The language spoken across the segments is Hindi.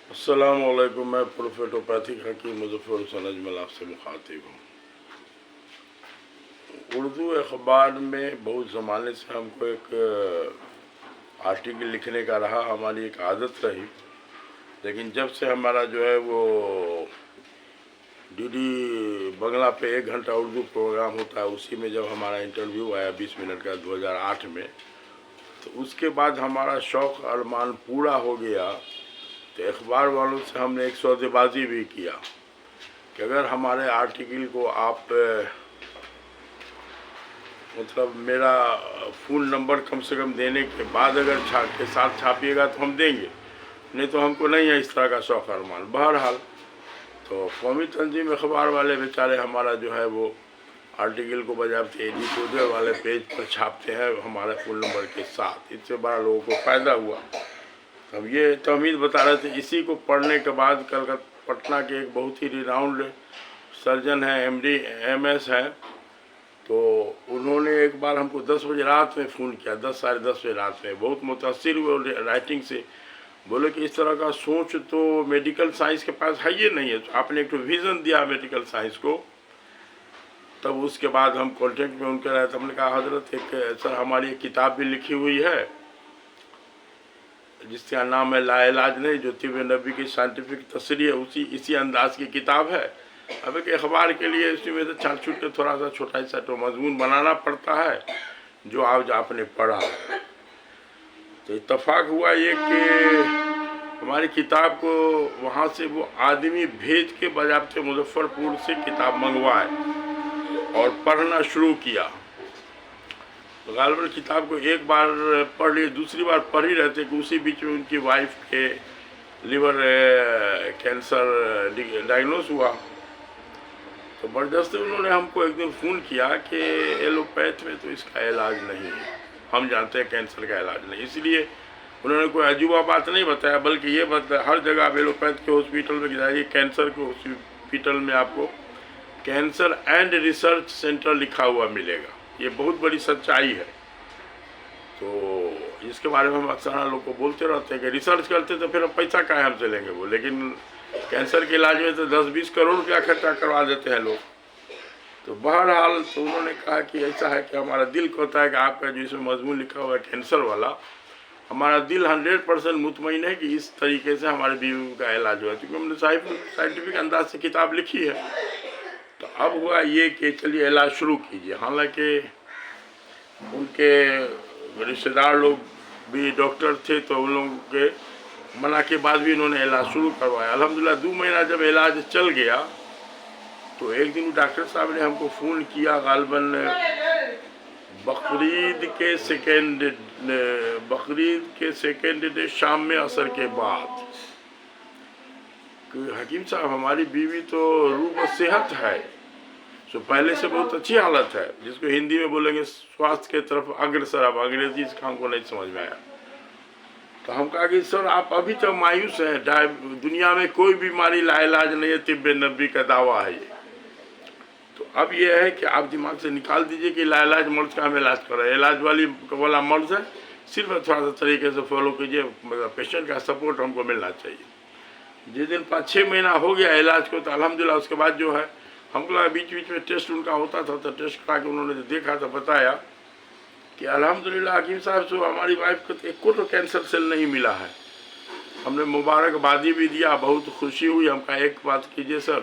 अस्सलामुअलैकुम। मैं प्रोफेटोपैथिक हकीम मुज़फ़्फ़र हुसैन अजमल आपसे मुखातिब हूँ। उर्दू अखबार में बहुत ज़माने से हमको एक आर्टिकल लिखने का रहा, हमारी एक आदत रही। लेकिन जब से हमारा जो है वो डीडी बंगला पे 1 घंटा उर्दू प्रोग्राम होता है, उसी में जब हमारा इंटरव्यू आया 20 मिनट का 2008 में, तो उसके बाद हमारा शौक़ अरमान पूरा हो गया। तो अखबार वालों से हमने एक सौदेबाजी भी किया कि अगर हमारे आर्टिकल को आप मतलब मेरा फ़ोन नंबर कम से कम देने के बाद अगर के साथ छापिएगा तो हम देंगे, नहीं तो हमको नहीं है इस तरह का शौक़ अरमान। बहरहाल तो कौमी तंजीम अखबार वाले बेचारे हमारा जो है वो आर्टिकल को बजाते एडिटोरियल वाले पेज पर छापते हैं हमारे फ़ोन नंबर के साथ। इससे बड़ा लोगों को फ़ायदा हुआ। अब ये तहमीद बता रहे थे, इसी को पढ़ने के बाद कलकत्ता पटना के एक बहुत ही रिनाउंड सर्जन हैं, एमडी एमएस हैं, तो उन्होंने एक बार हमको 10 बजे रात में फ़ोन किया, 10 साढ़े 10 बजे रात में। बहुत मुतासिर हुए राइटिंग से, बोले कि इस तरह का सोच तो मेडिकल साइंस के पास है ही नहीं है, तो आपने एक तो विज़न दिया मेडिकल साइंस को। तब उसके बाद हम कॉन्टेक्ट में उनके रहे। तो हमने कहा हज़रत एक सर हमारी एक किताब भी लिखी हुई है जिसका नाम है लाइलाज नहीं, जो तिब नबी की साइंटिफिक तस्रीह है, इसी अंदाज की किताब है। अब एक अखबार के लिए इसमें से छाट छूट के थोड़ा सा छोटा सा तो मजमून बनाना पड़ता है जो आज आपने पढ़ा। तो इत्तफाक हुआ ये कि हमारी किताब को वहाँ से वो आदमी भेज के बजाबते मुजफ्फरपुर से किताब मंगवाए और पढ़ना शुरू किया। तो गालबन किताब को एक बार पढ़ लिए, दूसरी बार पढ़ ही रहते कि उसी बीच में उनकी वाइफ के लिवर कैंसर डायग्नोस हुआ। तो ज़बरदस्ती उन्होंने हमको एक दिन फ़ोन किया कि एलोपैथ में तो इसका इलाज नहीं है, हम जानते हैं कैंसर का इलाज नहीं। इसलिए उन्होंने कोई अजूबा बात नहीं बताया, बल्कि ये बताया हर जगह आप एलोपैथ के हॉस्पिटल में जाइए, कैंसर के हॉस्पिटल में आपको कैंसर एंड रिसर्च सेंटर लिखा हुआ मिलेगा। ये बहुत बड़ी सच्चाई है। तो इसके बारे में हम अक्सर लोग को बोलते रहते हैं कि रिसर्च करते तो फिर अब पैसा काहे हमसे लेंगे वो, लेकिन कैंसर के इलाज में तो 10-20 करोड़ रुपया खर्चा करवा देते हैं लोग। तो बहरहाल तो उन्होंने कहा कि ऐसा है कि हमारा दिल कहता है कि आपका जो इसमें मजमून लिखा हुआ है कैंसर वाला, हमारा दिल 100% मुतमईन है कि इस तरीके से हमारे बीवी का इलाज हुआ, क्योंकि हमने साइंटिफिक अंदाज से किताब लिखी है। तो अब हुआ ये कि चलिए इलाज शुरू कीजिए। हालांकि उनके रिश्तेदार लोग भी डॉक्टर थे, तो उन लोगों के मना के बाद भी उन्होंने इलाज शुरू करवाया। अल्हम्दुलिल्लाह 2 महीना जब इलाज चल गया तो एक दिन डॉक्टर साहब ने हमको फ़ोन किया, गालबन बकरीद के सेकेंड डे शाम में असर के बाद कि हकीम साहब हमारी बीवी तो रूह सेहत है, तो पहले से बहुत अच्छी हालत है, जिसको हिंदी में बोलेंगे स्वास्थ्य के तरफ अग्रसर। अब अंग्रेजी इसका हमको नहीं समझ में आया। तो हम कहा कि सर आप अभी तक मायूस हैं, दुनिया में कोई बीमारी लाइलाज नहीं है, तिब्बे नबी का दावा है ये। तो अब ये है कि आप दिमाग से निकाल दीजिए कि लाइलाज मर्ज का हम इलाज कर रहे हैं। इलाज वाला मर्ज है, सिर्फ थोड़ा सा तरीके से फॉलो कीजिए, मतलब पेशेंट का सपोर्ट हमको मिलना चाहिए। जिस दिन 5-6 महीना हो गया इलाज को, तो अल्हम्दुलिल्लाह उसके बाद जो है हमको लगा बीच बीच में टेस्ट उनका होता था, तो टेस्ट करा के उन्होंने देखा तो बताया कि अल्हम्दुलिल्लाह हकीम साहब से हमारी वाइफ को एक को तो कैंसर सेल नहीं मिला है। हमने मुबारकबादी भी दिया, बहुत खुशी हुई। हम कहा एक बात कीजिए सर,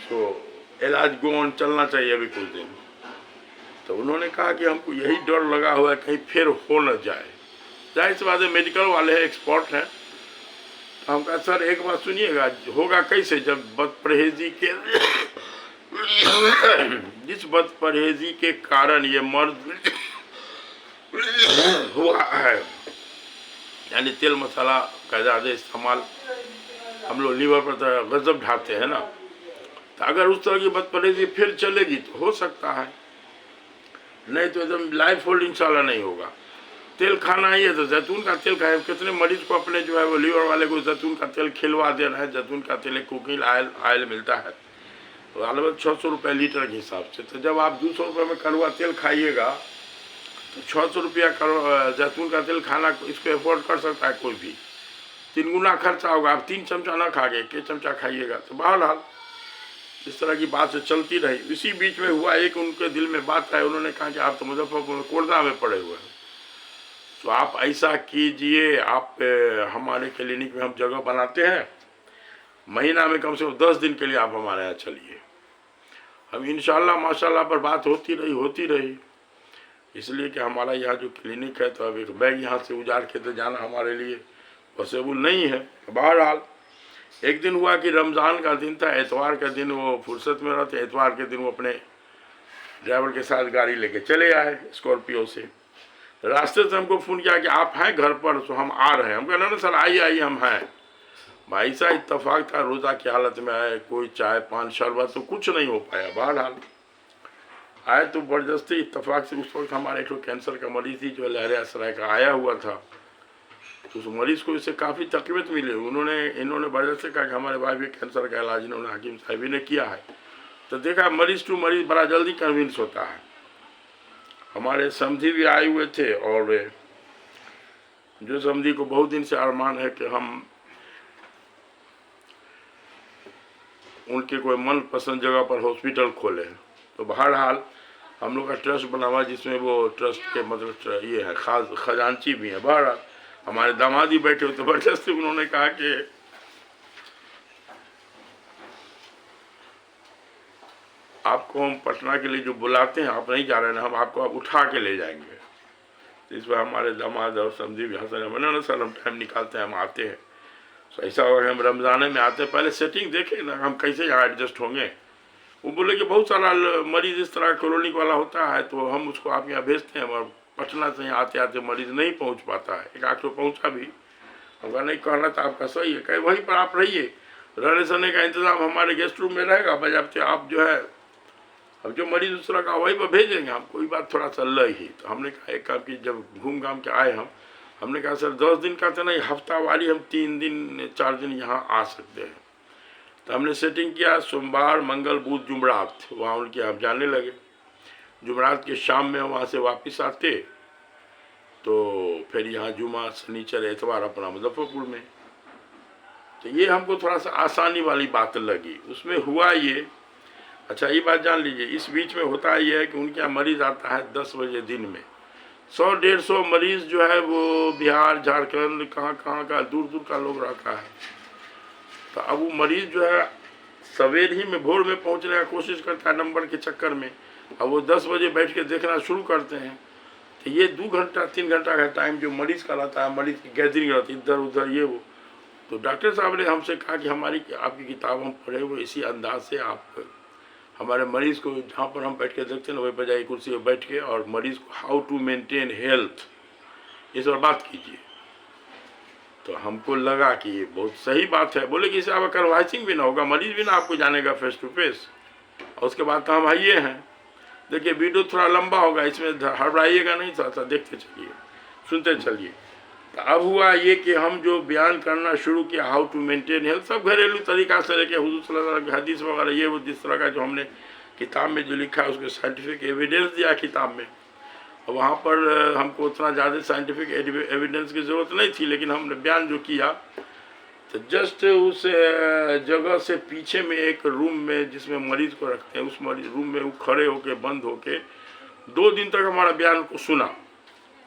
तो इलाज गो ऑन चलना चाहिए अभी कुछ दिन। तो उन्होंने कहा कि हमको यही डर लगा हुआ है कहीं फिर हो न जाए। जाहिर सी बात है मेडिकल वाले हैं, एक्सपर्ट हैं। तो हम कहा सर एक बात सुनिएगा, होगा कैसे जब बदपरहेजी के जिस बदपरहेजी के कारण ये मर्ज हुआ है, यानी तेल मसाला का ज़्यादा इस्तेमाल, हम लोग लीवर पर गजब ढाते हैं ना, तो अगर उस तरह की बदपरहेजी फिर चलेगी तो हो सकता है, नहीं तो एकदम लाइफ होल्ड इंशाल्लाह नहीं होगा। तेल खाना ही है तो जैतून का तेल खाए। कितने मरीज को अपने जो है वो लीवर वाले को जैतून का तेल खिलवा दे रहे हैं। जैतून का तेल एक कुकिंग ऑयल मिलता है, तो लगभग 600 रुपये लीटर के हिसाब से। तो जब आप 200 रुपये में कड़वा तेल खाइएगा तो 600 रुपया जैतून का तेल खाना इसको अफोर्ड कर सकता है कोई भी। 3 गुना खर्चा होगा। आप 3 चमचा ना खा के 1 चमचा खाइएगा। तो बहरहाल इस तरह की बात से चलती रही। इसी बीच में हुआ एक उनके दिल में बात आई, उन्होंने कहा कि आप तो मुजफ्फरपुर में कोड़दा में पड़े हुए हैं, तो आप ऐसा कीजिए, आप हमारे क्लिनिक में हम जगह बनाते हैं, महीना में कम से कम 10 दिन के लिए आप हमारे यहाँ चलिए। हम इंशाल्लाह माशाल्लाह पर बात होती रही, इसलिए कि हमारा यहाँ जो क्लिनिक है, तो अब एक बैग यहाँ से उजाड़ के तो जाना हमारे लिए पॉसिबल नहीं है। बहरहाल एक दिन हुआ कि रमज़ान का दिन था, एतवार का दिन, वो फुर्सत में रहते, एतवार के दिन वो अपने ड्राइवर के साथ गाड़ी लेके चले आए स्कॉर्पियो से। रास्ते से हमको फ़ोन किया कि आप हैं घर पर, तो हम आ रहे हैं। हम कहा ना सर आइए हम हैं। भाई साहब इत्तफाक था, रोज़ा की हालत में आए, कोई चाय पान शरबत तो कुछ नहीं हो पाया। बहरहाल आए तो ज़बरदस्ती इत्तफाक से उस वक्त हमारे एक कैंसर का मरीज़ थी जो लहरे असराय का आया हुआ था, तो उस मरीज़ को इससे काफ़ी तकलीफ मिली। इन्होंने ज़बरदस्ती कहा कि हमारे भाई भी कैंसर का इलाज इन्होंने हकीम साहब ने किया है। तो देखा मरीज़ टू मरीज़ बड़ा जल्दी कन्विंस होता है। हमारे समधी भी आए हुए थे, और जो समधी को बहुत दिन से अरमान है कि हम उनके कोई मन पसंद जगह पर हॉस्पिटल खोले, तो बहरहाल हम लोग का ट्रस्ट बना हुआ, जिसमें वो ट्रस्ट के मतलब ये है खजांची भी है। बहरहाल हमारे दामाद ही बैठे हो, तो ज़बरदस्ती उन्होंने कहा कि आपको हम पटना के लिए जो बुलाते हैं, आप नहीं जा रहे हैं, हम आपको आप उठा के ले जाएंगे। तो इस बार हमारे दामाद और समझी भी हंसन, मैंने ना सर हम टाइम निकालते हैं, हम आते हैं। तो ऐसा होगा कि हम रमज़ान में आते हैं, पहले सेटिंग देखें ना हम कैसे यहाँ एडजस्ट होंगे। वो बोले कि बहुत सारा मरीज़ इस तरह क्रोनिक वाला होता है, तो हम उसको आप यहाँ भेजते हैं, और पटना से यहाँ आते आते मरीज़ नहीं पहुँच पाता है। एक आख तो पहुँचा भी, हमका नहीं कहना था आपका सही है, कहीं वहीं पर आप रहिए, रहने सहने का इंतज़ाम हमारे गेस्ट रूम में रहेगा, बजाते आप जो है अब जो मरीज़ दूसरा का वहीं पर भेजेंगे हम, कोई बात थोड़ा सा लही। तो हमने कहा एक काम की, जब घूम घाम के आए हमने कहा सर 10 दिन का तो नहीं, हफ्तावारी हम 3 दिन 4 दिन यहाँ आ सकते हैं। तो हमने सेटिंग किया, सोमवार मंगल बुध जुमरात वहाँ उनके हम जाने लगे। जुमरात के शाम में वहाँ से वापस आते, तो फिर यहाँ जुमा शनिचर एतवार अपना मुजफ्फरपुर में। तो ये हमको थोड़ा सा आसानी वाली बात लगी। उसमें हुआ ये, अच्छा ये बात जान लीजिए, इस बीच में होता ये है कि उनके यहाँ मरीज़ आता है 10 बजे दिन में, 100-150 मरीज़ जो है वो बिहार झारखंड कहाँ का दूर दूर का लोग रखा है। तो अब वो मरीज़ जो है सवेर ही में भोर में पहुंचने का कोशिश करता है नंबर के चक्कर में, अब वो 10 बजे बैठ के देखना शुरू करते हैं। तो ये 2 घंटा 3 घंटा का टाइम जो मरीज़ का रहता है, मरीज़ की गैदरिंग रहती है इधर उधर ये वो। तो डॉक्टर साहब ने हमसे कहा कि आपकी किताब हम पढ़े हुए, इसी अंदाज से आप हमारे मरीज़ को जहाँ पर हम बैठ के देखते हैं ना, वही पर जाइए कुर्सी पर बैठ के, और मरीज़ को हाउ टू मेंटेन हेल्थ इस पर बात कीजिए। तो हमको लगा कि ये बहुत सही बात है। बोले कि इससे आपका करवाइसिंग भी ना होगा, मरीज़ भी ना आपको जानेगा फेस टू फेस, और उसके बाद तो हम आइए हैं। देखिए वीडियो थोड़ा लंबा होगा, इसमें हड़बड़ाइएगा नहीं, थोड़ा सा देखते चलिए, सुनते चलिए। तो अब हुआ ये कि हम जो बयान करना शुरू किया हाउ टू मेंटेन हेल्थ, सब घरेलू तरीका से लेके हुजूर सल्लल्लाहु अलैहि वसल्लम की हदीस वगैरह ये वो जिस तरह का जो हमने किताब में जो लिखा है उसके साइंटिफिक एविडेंस दिया किताब में। और वहाँ पर हमको उतना ज़्यादा साइंटिफिक एविडेंस की ज़रूरत नहीं थी, लेकिन हमने बयान जो किया, तो जस्ट उस जगह से पीछे में एक रूम में जिसमें मरीज़ को रखते हैं, उस रूम में वो खड़े होके बंद होके 2 दिन तक हमारा बयान को सुना।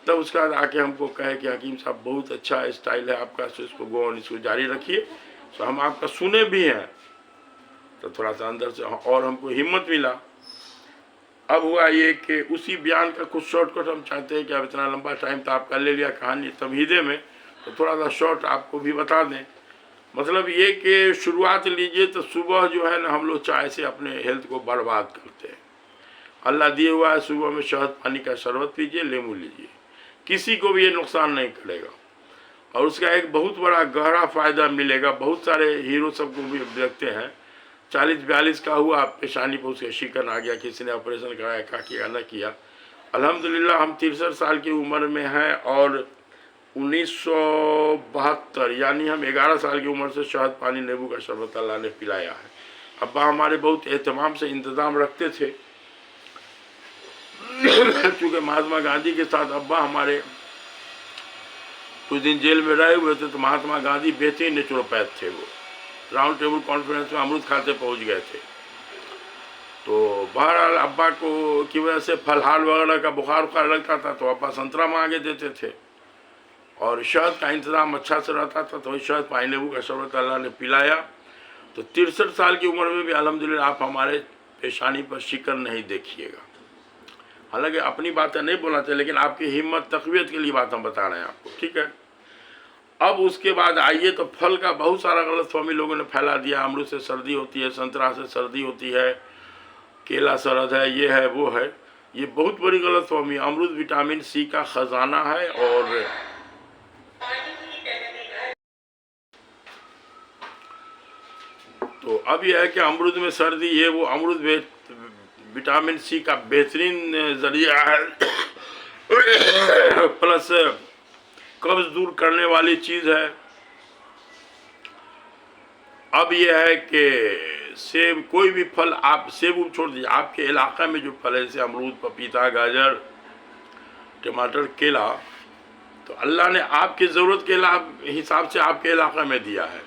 तब उसके बाद आके हमको कहे कि हकीम साहब बहुत अच्छा स्टाइल है आपका, तो इसको गो ऑन, इसको जारी रखिए। तो हम आपका सुने भी हैं, तो थोड़ा सा अंदर से और हमको हिम्मत मिला। अब हुआ ये कि उसी बयान का कुछ शॉर्टकट हम चाहते हैं कि अब इतना लंबा टाइम तो आपका ले लिया कहानी तमहीदे में, तो थोड़ा सा शॉर्ट आपको भी बता दें। मतलब ये कि शुरुआत लीजिए तो सुबह जो है ना हम लोग चाय से अपने हेल्थ को बर्बाद करते हैं। अल्लाह दिए हुआ है, सुबह में शहद पानी का शरबत पीजिए, लेमू लीजिए, किसी को भी ये नुकसान नहीं करेगा, और उसका एक बहुत बड़ा गहरा फ़ायदा मिलेगा। बहुत सारे हीरो सबको भी देखते हैं 40-42 का हुआ, पेशानी पर उसके शिकन आ गया, किसी ने ऑपरेशन कराया, क्या किया न किया। अल्हम्दुलिल्लाह हम 63 साल की उम्र में हैं, और 1972 यानी हम 11 साल की उम्र से शहद पानी नींबू का शरबत अल्लाह ने पिलाया है। अब्बा हमारे बहुत एहतमाम से इंतज़ाम रखते थे चूँकि महात्मा गांधी के साथ अब्बा हमारे कुछ दिन जेल में रहे हुए थे तो महात्मा गांधी बेहतरीन नेचुरोपैथ थे, वो राउंड टेबल कॉन्फ्रेंस में अमृत खाते पहुंच गए थे। तो बहरहाल अब्बा को की वजह से फलहार वगैरह का बुखार उखार लगता था तो अब्बा संतरा मांगे देते थे, और शहद का इंतज़ाम अच्छा से रहता था, तो शहद पानी नींबू का शरबत अल्लाह ने पिलाया। तो 63 साल की उम्र में भी अल्हम्दुलिल्लाह आप हमारे पेशानी पर शिकन नहीं देखिएगा। हालांकि अपनी बातें नहीं बोलना चाहिए, लेकिन आपकी हिम्मत तक़वियत के लिए बात हम बता रहे हैं आपको, ठीक है। अब उसके बाद आइए तो फल का बहुत सारा गलतफहमी लोगों ने फैला दिया। अमरूद से सर्दी होती है, संतरा से सर्दी होती है, केला सरद है, ये है वो है। ये बहुत बड़ी गलतफहमी। अमरूद विटामिन सी का ख़जाना है। और तो अब यह है कि अमरूद में सर्दी, ये वो अमरूद विटामिन सी का बेहतरीन ज़रिया है प्लस कब्ज़ दूर करने वाली चीज़ है। अब यह है कि सेब, कोई भी फल आप सेब छोड़ दीजिए, आपके इलाका में जो फल है जैसे अमरूद, पपीता, गाजर, टमाटर, केला, तो अल्लाह ने आपकी ज़रूरत के हिसाब से आपके इलाका में दिया है।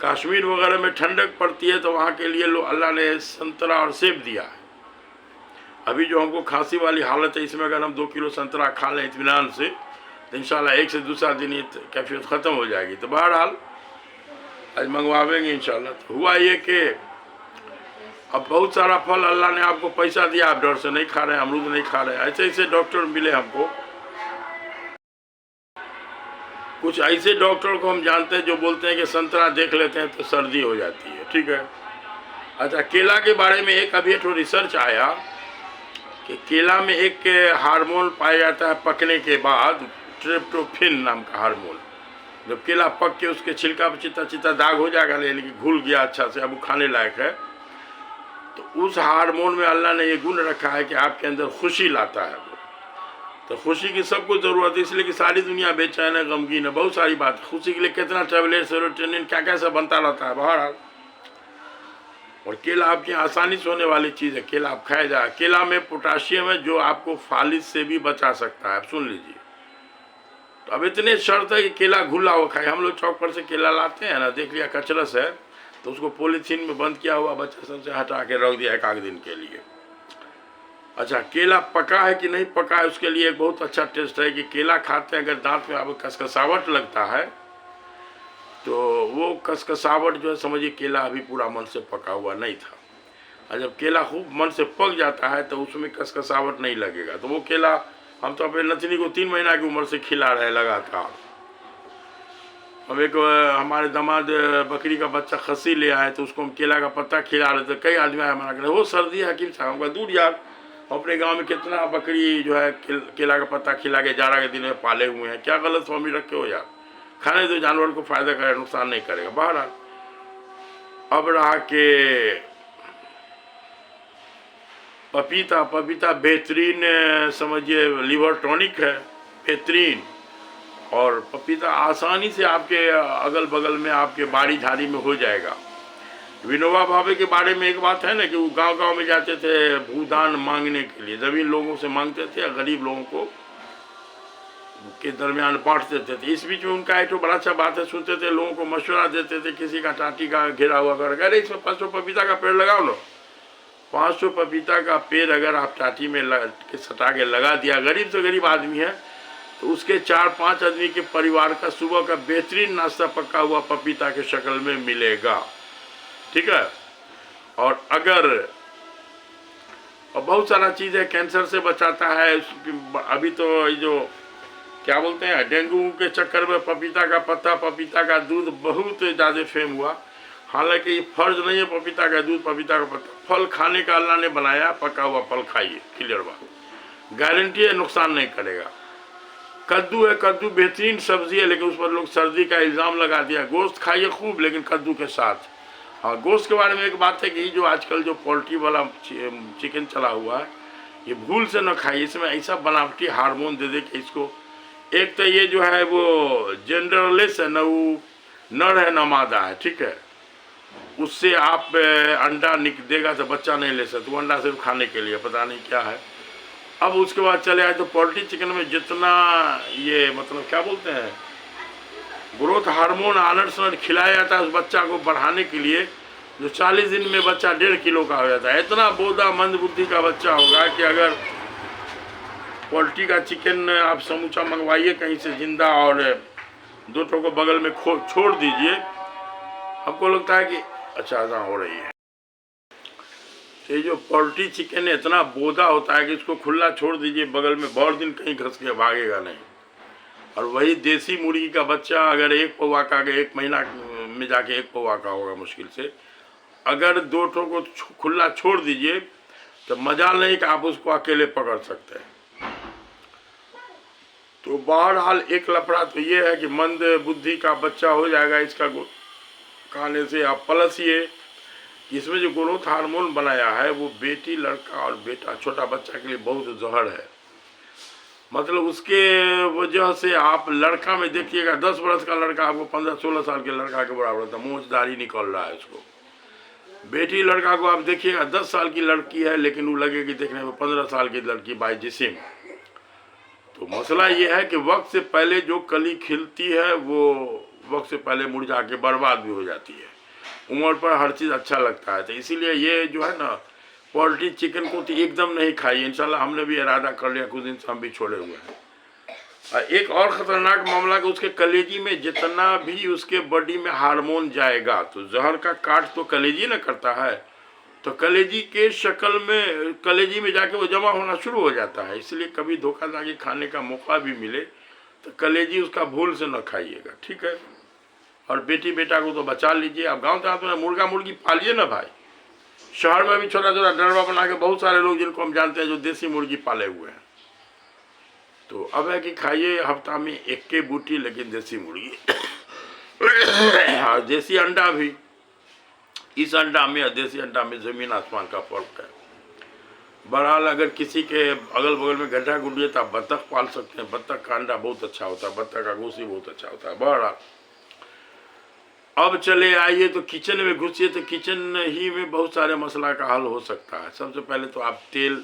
कश्मीर वगैरह में ठंडक पड़ती है तो वहाँ के लिए अल्लाह ने संतरा और सेब दिया है। अभी जो हमको खांसी वाली हालत है, इसमें अगर हम 2 किलो संतरा खा लें इत्मीनान से तो इंशाल्लाह 1 से दूसरा दिन ये कैफियत ख़त्म हो जाएगी। तो बहरहाल आज मंगवावेंगे इंशाल्लाह। तो हुआ ये कि अब बहुत सारा फल अल्लाह ने आपको पैसा दिया, आप डर से नहीं खा रहे हैं, अमरूद नहीं खा रहे हैं। ऐसे ऐसे डॉक्टर मिले हमको, कुछ ऐसे डॉक्टर को हम जानते हैं जो बोलते हैं कि संतरा देख लेते हैं तो सर्दी हो जाती है, ठीक है। अच्छा, केला के बारे में एक अभी एक रिसर्च आया कि केला में एक हार्मोन पाया जाता है पकने के बाद, ट्रिप्टोफैन नाम का हार्मोन। जब केला पक के उसके छिलका पर चिता चिता दाग हो जाएगा, लेकिन घुल गया अच्छा से, अब वो खाने लायक है, तो उस हार्मोन में अल्लाह ने ये गुण रखा है कि आपके अंदर खुशी लाता है वो। तो खुशी की सबको ज़रूरत है, इसलिए कि सारी दुनिया बेचैन है, गमगीन है, बहुत सारी बात। खुशी के लिए कितना टैबलेट, सेरोटोनिन, क्या क्या सब बनता रहता है बाहर। और केला आपकी आसानी से होने वाली चीज़ है, केला आप खाया जाए। केला में पोटाशियम है जो आपको फालिज से भी बचा सकता है, आप सुन लीजिए। तो अब इतने शर्त है कि केला घुला हुआ खाए। हम लोग चौक पर से केला लाते हैं ना, देख लिया कचरस है तो उसको पॉलीथीन में बंद किया हुआ बच्चा सबसे हटा के रख दिया 1 दिन के लिए। अच्छा, केला पका है कि नहीं पका है उसके लिए एक बहुत अच्छा टेस्ट है कि केला खाते हैं, अगर दांत में आपको कसकसावट लगता है तो वो कसकसावट जो है समझिए केला अभी पूरा मन से पका हुआ नहीं था। और जब केला खूब मन से पक जाता है तो उसमें कसकसावट नहीं लगेगा। तो वो केला हम तो अपने नथनी को 3 महीना की उम्र से खिला रहे लगातार। अब एक हमारे दामाद बकरी का बच्चा खस्सी ले आए तो उसको हम केला का पत्ता खिला रहे थे। कई आदमी आए मना कर, वो सर्दी है हकीम साहब का दूर यार, अपने गांव में कितना बकरी जो है केला का पत्ता खिला के जाड़ा के दिन में पाले हुए हैं, क्या गलत फहमी रखे हो यार। खाने तो जानवर को फ़ायदा करे, नुकसान नहीं करेगा। बहरहाल अब रहा कि पपीता, पपीता बेहतरीन समझिए लिवर टॉनिक है, बेहतरीन। और पपीता आसानी से आपके अगल बगल में आपके बाड़ी झाड़ी में हो जाएगा। विनोबा भावे के बारे में एक बात है ना कि वो गांव गांव में जाते थे भूदान मांगने के लिए, ज़मीन लोगों से मांगते थे, गरीब लोगों को के दरमियान बांटते थे। इस बीच में उनका एक तो बड़ा अच्छा बात है, सुनते थे, लोगों को मशवरा देते थे, किसी का टाटी का घेरा हुआ कर, अरे इसमें 500 पपीता का पेड़ लगाओ लो। 500 पपीता का पेड़ अगर आप टाटी में सटा के लगा दिया, गरीब से गरीब आदमी है तो उसके 4-5 आदमी के परिवार का सुबह का बेहतरीन नाश्ता पका हुआ पपीता के शक्ल में मिलेगा, ठीक है। और अगर और बहुत सारा चीज़ है, कैंसर से बचाता है। अभी तो जो क्या बोलते हैं डेंगू के चक्कर में पपीता का पत्ता, पपीता का दूध बहुत ज़्यादा फेम हुआ। हालांकि ये फर्ज नहीं है पपीता का दूध, पपीता का पत्ता, फल खाने का अल्लाह ने बनाया, पका हुआ फल खाइए, क्लियर बात, गारंटी है नुकसान नहीं करेगा। कद्दू है, कद्दू बेहतरीन सब्जी है, लेकिन उस पर लोग सर्दी का इल्ज़ाम लगा दिया। गोश्त खाइए खूब, लेकिन कद्दू के साथ। हाँ, गोश्त के बारे में एक बात है कि जो आजकल जो पोल्ट्री वाला चिकन चला हुआ है, ये भूल से न खाइए, इसमें ऐसा बनावटी हार्मोन दे दे कि इसको, एक तो ये जो है वो जेंडरलेस है, न वो नर है न मादा है, ठीक है। उससे आप अंडा देगा तो बच्चा नहीं ले सकते, वो अंडा सिर्फ खाने के लिए, पता नहीं क्या है। अब उसके बाद चले आए तो पोल्ट्री चिकन में जितना ये मतलब क्या बोलते हैं ग्रोथ हार्मोन आनर्सन खिलाया जाता है उस बच्चा को बढ़ाने के लिए, जो 40 दिन में बच्चा 1.5 किलो का हो जाता है। इतना बोधा मंद बुद्धि का बच्चा होगा कि अगर पोल्ट्री का चिकन आप समूचा मंगवाइए कहीं से जिंदा और 2 को बगल में छोड़ दीजिए, आपको लगता है कि अच्छा ऐसा हो रही है। तो ये जो पोल्ट्री चिकन है इतना बोधा होता है कि इसको खुला छोड़ दीजिए बगल में, बहुत दिन कहीं घस के भागेगा नहीं। और वही देसी मुर्गी का बच्चा अगर 1 पौवा का, 1 महीना में जाके 1 पौवा का होगा मुश्किल से, अगर 2 को खुला छोड़ दीजिए तो मजाल नहीं कि आप उसको अकेले पकड़ सकते हैं। तो बहरहाल एक लफड़ा तो ये है कि मंद बुद्धि का बच्चा हो जाएगा इसका खाने से। आप प्लस ये इसमें जो ग्रोथ हार्मोन बनाया है वो बेटी, लड़का और बेटा, छोटा बच्चा के लिए बहुत जहर है। मतलब उसके वजह से आप लड़का में देखिएगा 10 वर्ष का लड़का आपको 15-16 साल के लड़का के बराबर होता है, मूंछदारी निकल रहा है उसको। बेटी लड़का को आप देखिएगा 10 साल की लड़की है लेकिन वो लगेगी देखने में 15 साल की लड़की बाय जिस्म। तो मसला ये है कि वक्त से पहले जो कली खिलती है वो वक्त से पहले मुरझा के बर्बाद भी हो जाती है। उम्र पर हर चीज़ अच्छा लगता है, तो इसीलिए ये जो है ना पोल्ट्री चिकन को तो एकदम नहीं खाइए। इंशाल्लाह हमने भी इरादा कर लिया, कुछ दिन से हम भी छोड़े हुए हैं। एक और ख़तरनाक मामला कि उसके कलेजी में जितना भी उसके बॉडी में हार्मोन जाएगा तो जहर का काट तो कलेजी ना करता है, तो कलेजी के शक्ल में कलेजी में जाके वो जमा होना शुरू हो जाता है। इसलिए कभी धोखाधड़ी खाने का मौका भी मिले तो कलेजी उसका भूल से न खाइएगा, ठीक है। और बेटी बेटा को तो बचा लीजिए। आप गाँव देहात में मुर्गा मुर्गी पालिए ना भाई। शहर में भी छोटा छोटा डरवा बना के बहुत सारे लोग जिनको हम जानते हैं जो देसी मुर्गी पाले हुए हैं। तो अब है कि खाइए हफ्ता में 1 के बूटी, लेकिन देसी मुर्गी और देसी अंडा भी। इस अंडा में और देसी अंडा में ज़मीन आसमान का फर्क है। बहरहाल अगर किसी के अगल बगल में गड्ढा गुड्ढी है तो आप बत्तख पाल सकते हैं। बत्तख का अंडा बहुत अच्छा होता है, बत्तख का गोश्त बहुत अच्छा होता है। बहरहाल अब चले आइए तो किचन में घुसिए, तो किचन ही में बहुत सारे मसला का हल हो सकता है। सबसे पहले तो आप तेल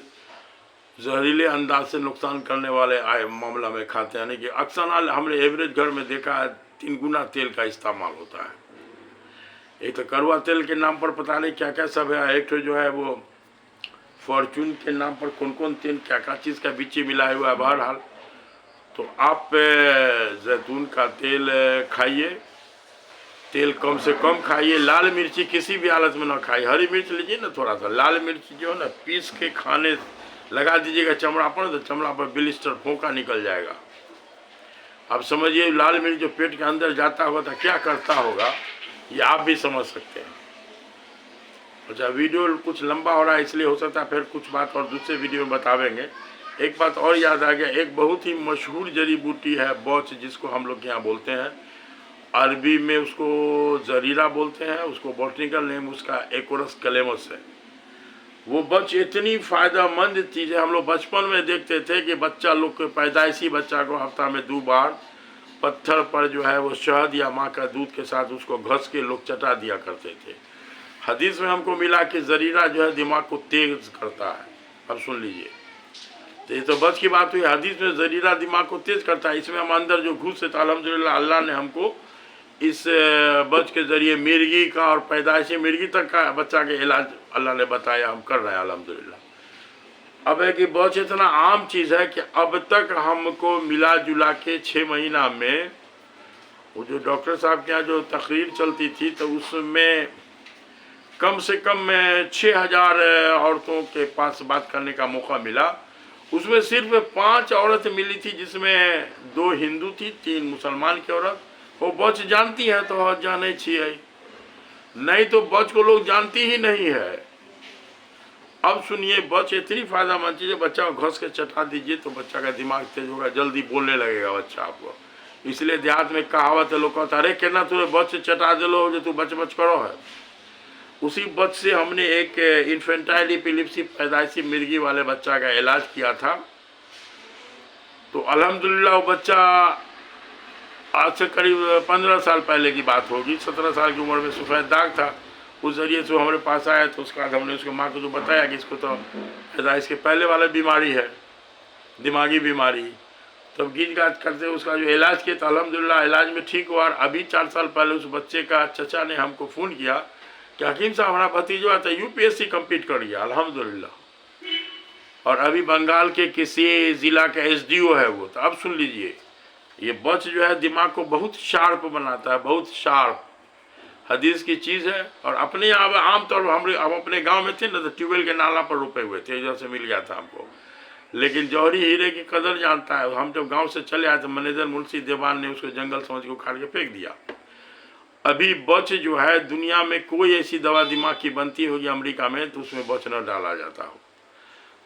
जहरीले अंदाज से नुकसान करने वाले मामला में खाते हैं, यानी कि अक्सर हमने एवरेज घर में देखा है 3 गुना तेल का इस्तेमाल होता है। एक तो कड़वा तेल के नाम पर पता नहीं क्या क्या सब है, एक तो जो है वो फॉर्चून के नाम पर कौन कौन तेल क्या क्या चीज़ का बीच मिला हुआ है। बहरहाल तो आप जैतून का तेल खाइए, तेल कम से कम खाइए। लाल मिर्ची किसी भी हालत में ना खाइए। हरी मिर्च लीजिए ना थोड़ा सा, लाल मिर्च जो है ना पीस के खाने लगा दीजिएगा चमड़ा पर, तो चमड़ा पर ब्लिस्टर फोका निकल जाएगा। आप समझिए लाल मिर्च जो पेट के अंदर जाता होगा तो क्या करता होगा, ये आप भी समझ सकते हैं। अच्छा, वीडियो कुछ लंबा हो रहा है इसलिए हो सकता है फिर कुछ बात और दूसरे वीडियो में बतावेंगे। एक बात और याद आ गया, एक बहुत ही मशहूर जड़ी बूटी है बौच, जिसको हम लोग यहाँ बोलते हैं, अरबी में उसको जरीरा बोलते हैं, उसको बॉटनिकल नेम उसका एकोरस कलेमस है। वो बच इतनी फ़ायदेमंद चीज़ है। हम लोग बचपन में देखते थे कि बच्चा लोग के पैदाइशी बच्चा को हफ्ता में 2 बार पत्थर पर जो है वो शहद या माँ का दूध के साथ उसको घस के लोग चटा दिया करते थे। हदीस में हमको मिला कि जरीरा जो है दिमाग को तेज करता है। अब सुन लीजिए, तो ये तो बच की बात हुई। हदीस में जरीरा दिमाग को तेज करता है। इसमें हम अंदर जो घुस से, तो अल्हम्दुलिल्लाह अल्लाह ने हमको इस बच के ज़रिए मिर्गी का और पैदाइशी मिर्गी तक का बच्चा के इलाज अल्लाह ने बताया, हम कर रहे हैं अल्हम्दुलिल्लाह। अब है कि बच इतना आम चीज़ है कि अब तक हमको मिला जुला के 6 महीना में, वो जो डॉक्टर साहब के यहाँ जो तकरीर चलती थी तो उसमें कम से कम 6000 औरतों के पास बात करने का मौका मिला। उसमें सिर्फ 5 औरत मिली थी, जिसमें 2 हिंदू थी, 3 मुसलमान की औरत। वो बच जानती है तो जाने चाहिए, नहीं तो बच को लोग जानती ही नहीं है। अब सुनिए, बच इतनी फायदेमंद चीज़ है, बच्चा को घस के चटा दीजिए तो बच्चा का दिमाग तेज होगा, जल्दी बोलने लगेगा बच्चा आपको। इसलिए देहात में कहावत है, लोग कहता अरे कहना तुझे बच चटा दे लो जो तू बच बच करो है। उसी बच से हमने एक इन्फेंटाइल एपिलेप्सी पैदाइशी मिर्गी वाले बच्चा का इलाज किया था। तो अल्हम्दुलिल्लाह वो बच्चा आज से करीब 15 साल पहले की बात होगी, 17 साल की उम्र में सफ़ेद दाग था। उस जरिए से हमारे पास आया, तो उसके बाद हमने उसके माँ को जो बताया कि इसको तो पैदाइश के पहले वाला बीमारी है, दिमागी बीमारी। तब गीज गाज करते उसका जो इलाज किया तो अल्हम्दुलिल्लाह इलाज में ठीक हुआ। और अभी 4 साल पहले उस बच्चे का चचा ने हमको फ़ोन किया कि हकीम साहब हमारा भतीजा था यूपीएससी कंप्लीट कर गया अल्हम्दुलिल्लाह, और अभी बंगाल के किसी ज़िला का एसडीओ है वो। तो अब सुन लीजिए, ये बच जो है दिमाग को बहुत शार्प बनाता है, बहुत शार्प हदीस की चीज़ है। और अपने यहाँ आमतौर पर हम अपने गांव में थे ना तो ट्यूबवेल के नाला पर रुपए हुए थे, इधर से मिल गया था हमको। लेकिन जौहरी हीरे की कदर जानता है। हम जब गांव से चले आए तो मैनेजर मुंशी देवान ने उसको जंगल समझ के उखाड़ के फेंक दिया। अभी बच जो है दुनिया में कोई ऐसी दवा दिमाग की बनती होगी अमेरिका में तो उसमें बच न डाला जाता हो।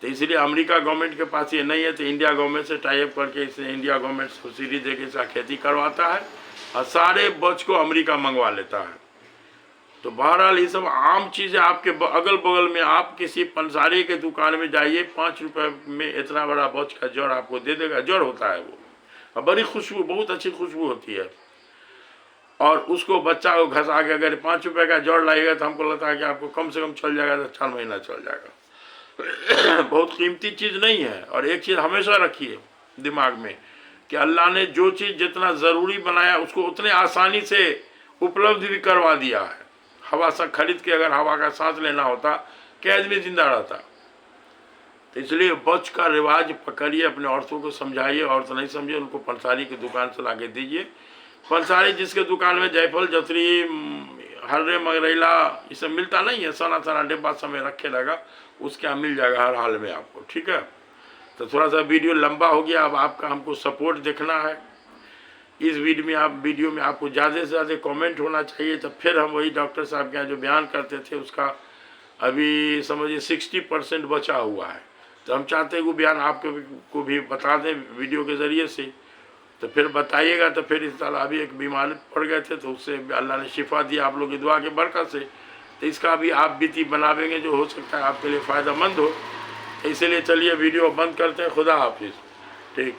तो इसलिए अमेरिका गवर्नमेंट के पास ये नहीं है तो इंडिया गवर्नमेंट से टाइप करके इसे इंडिया गवर्नमेंट सब्सिडी दे के इसका खेती करवाता है और सारे बच को अमेरिका मंगवा लेता है। तो बहरहाल ये सब आम चीज़ें आपके अगल बगल में, आप किसी पंसारी के दुकान में जाइए 5 रुपए में इतना बड़ा बच का जड़ आपको दे देगा। जड़ होता है वो और बड़ी खुशबू, बहुत अच्छी खुशबू होती है। और उसको बच्चा को घसा के अगर 5 रुपए का जड़ लाएगा तो हमको लगता है कि आपको कम से कम चल जाएगा तो 4 महीना चल जाएगा। बहुत कीमती चीज़ नहीं है। और एक चीज़ हमेशा रखिए दिमाग में कि अल्लाह ने जो चीज़ जितना ज़रूरी बनाया उसको उतने आसानी से उपलब्ध भी करवा दिया है। हवा सा खरीद के अगर हवा का सांस लेना होता क्या आदमी जिंदा रहता। तो इसलिए बच का रिवाज पकड़िए, अपने औरतों को समझाइए, औरत नहीं समझे उनको पंसारी की दुकान से ला के दीजिए। पंसारी जिसके दुकान में जायफल, जतरी, हर्रे, मगरैला ये सब मिलता नहीं है, सना सना डिब्बा समय रखे लगा, उसके यहाँ मिल जाएगा हर हाल में आपको। ठीक है, तो थोड़ा सा वीडियो लंबा हो गया। अब आपका हमको सपोर्ट देखना है। इस वीडियो में आपको ज़्यादा से ज़्यादा कमेंट होना चाहिए। तो फिर हम वही डॉक्टर साहब के यहाँ जो बयान करते थे उसका अभी समझिए 60% बचा हुआ है। तो हम चाहते हैं वो बयान आपको भी बता दें वीडियो के ज़रिए से। तो फिर बताइएगा। तो फिर इस साल अभी एक बीमार पड़ गए थे तो उससे अल्लाह ने शिफा दिया आप लोग की दुआ के बरकत से। तो इसका भी आप बीती बनावेंगे जो हो सकता है आपके लिए फ़ायदेमंद हो। इसलिए चलिए वीडियो बंद करते हैं। खुदा हाफिज़। ठीक।